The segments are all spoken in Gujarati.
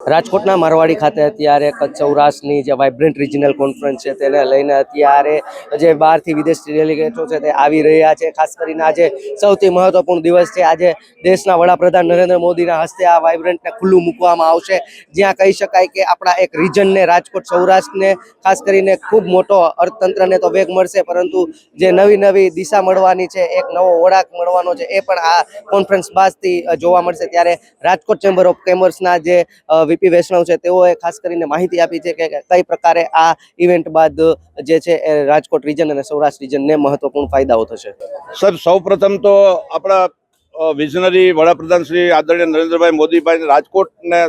રાજકોટના મારવાડી ખાતે અત્યારે કચ્છ સૌરાષ્ટ્રની જે વાઇબ્રન્ટ રિજનલ કોન્ફરન્સ છે તેને લઈને અત્યારે જે બહારથી વિદેશી ડેલિગેટો છે તે આવી રહ્યા છે. ખાસ કરીને આજે સૌથી મહત્વપૂર્ણ દિવસ છે. આજે દેશના વડાપ્રધાન નરેન્દ્ર મોદીના હસ્તે આ વાઇબ્રન્ટને ખુલ્લું મૂકવામાં આવશે, જ્યાં કહી શકાય કે આપણા એક રિજનને, રાજકોટ સૌરાષ્ટ્રને ખાસ કરીને ખૂબ મોટો અર્થતંત્રને તો વેગ મળશે, પરંતુ જે નવી દિશા મળવાની છે, એક નવો વળાંક મળવાનો છે, એ પણ આ કોન્ફરન્સ બાદથી જોવા મળશે. ત્યારે રાજકોટ ચેમ્બર ઓફ કોમર્સના જે વીપી વૈષ્ણવ છે તેઓએ ખાસ કરીને માહિતી આપી છે કે કઈ પ્રકારે આ ઇવેન્ટ બાદ જે છે એ રાજકોટ રિજન અને સૌરાષ્ટ્ર રિજનને મહત્વપૂર્ણ ફાયદાઓ થશે. સર, સૌપ્રથમ તો આપણા વિઝનરી વડાપ્રધાન શ્રી આદરણીય નરેન્દ્રભાઈ મોદીભાઈ રાજકોટને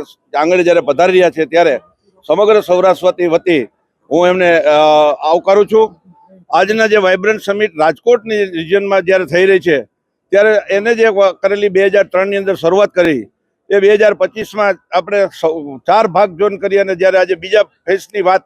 આંગણે જ્યારે પધારી રહ્યા છે ત્યારે સમગ્ર સૌરાષ્ટ્ર વતી હું એમને આવકારું છું. આજના જે વાઇબ્રન્ટ સમિટ રાજકોટની રિજનમાં જ્યારે થઈ રહી છે ત્યારે એને જે કરેલી 2003ની અંદર શરૂઆત કરી એ 2025માં આપણે 4 ભાગ જોઈન કરી અને જ્યારે આજે બીજા ફેઝની વાત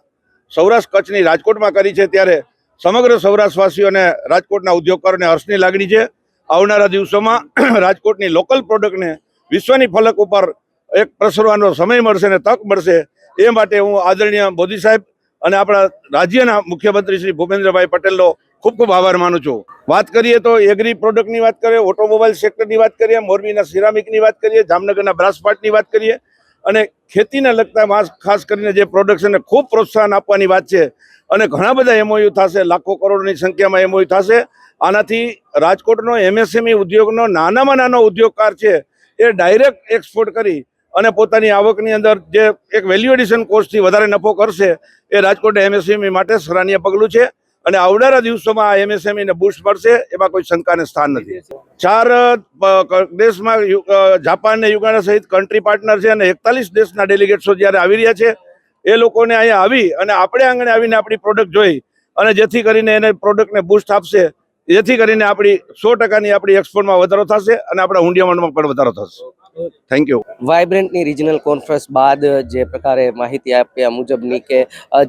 સૌરાષ્ટ્ર કચ્છની રાજકોટમાં કરી છે ત્યારે સમગ્ર સૌરાષ્ટ્રવાસીઓને રાજકોટના ઉદ્યોગકારોને હર્ષની લાગણી છે. આવનારા દિવસોમાં રાજકોટની લોકલ પ્રોડક્ટને વિશ્વની ફલક ઉપર એક પ્રસરવાનો સમય મળશે અને તક મળશે. એ માટે હું આદરણીય મોદી સાહેબ અને આપણા રાજ્યના મુખ્યમંત્રી શ્રી ભૂપેન્દ્રભાઈ પટેલનો ખૂબ ખૂબ આભાર માનું છું. વાત કરીએ તો એગ્રી પ્રોડક્ટની વાત કરીએ, ઓટોમોબાઈલ સેક્ટરની વાત કરીએ, મોરબીના સિરામિકની વાત કરીએ, જામનગરના બ્રાસપાટની વાત કરીએ અને ખેતીને લગતા ખાસ કરીને જે પ્રોડક્શનને ખૂબ પ્રોત્સાહન આપવાની વાત છે અને ઘણા બધા એમઓયુ થશે, લાખો કરોડની સંખ્યામાં એમઓયુ થશે. આનાથી રાજકોટનો એમએસએમઈ ઉદ્યોગનો નાનામાં નાનો ઉદ્યોગકાર છે એ ડાયરેક્ટ એક્સપોર્ટ કરી અને પોતાની આવકની અંદર જે એક વેલ્યુ એડિશન કોસ્ટથી વધારે નફો કરશે એ રાજકોટ એમએસએમઈ માટે સરાહનીય પગલું છે અને આવનારા દિવસોમાં આ એમએસએમઈને બૂસ્ટ મળશે, એમાં કોઈ શંકાને સ્થાન નથી. 4 દેશમાં જાપાન અને યુગાન્ડા સહિત કન્ટ્રી પાર્ટનર છે અને 41 દેશના ડેલિગેટ્સો જ્યારે આવી રહ્યા છે એ લોકોને અહીંયા આવી અને આપણે આંગણે આવીને આપણી પ્રોડક્ટ જોઈ અને જેથી કરીને એને પ્રોડક્ટને બૂસ્ટ આપશે, જેથી કરીને આપણી 100%ની આપણી એક્સપોર્ટમાં વધારો થશે અને આપણા હુંડિયામણમાં પણ વધારો થશે. Thank you. વાઇબ્રન્ટની રિજનલ કોન્ફરન્સ બાદ જે પ્રકારે માહિતી આપ્યા મુજબની કે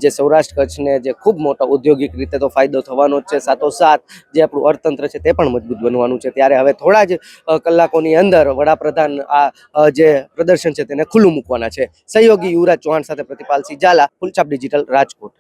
જે સૌરાષ્ટ્ર કચ્છને જે ખૂબ મોટો ઔદ્યોગિક રીતે તો ફાયદો થવાનો જ છે, સાથોસાથ જે આપણું અર્થતંત્ર છે તે પણ મજબૂત બનવાનું છે. ત્યારે હવે થોડા જ કલાકોની અંદર વડાપ્રધાન આ જે પ્રદર્શન છે તેને ખુલ્લું મૂકવાના છે. સહયોગી યુવરાજ ચૌહાણ સાથે પ્રતિપાલસિંહ ઝાલા, ફૂલછાપ ડિજિટલ, રાજકોટ.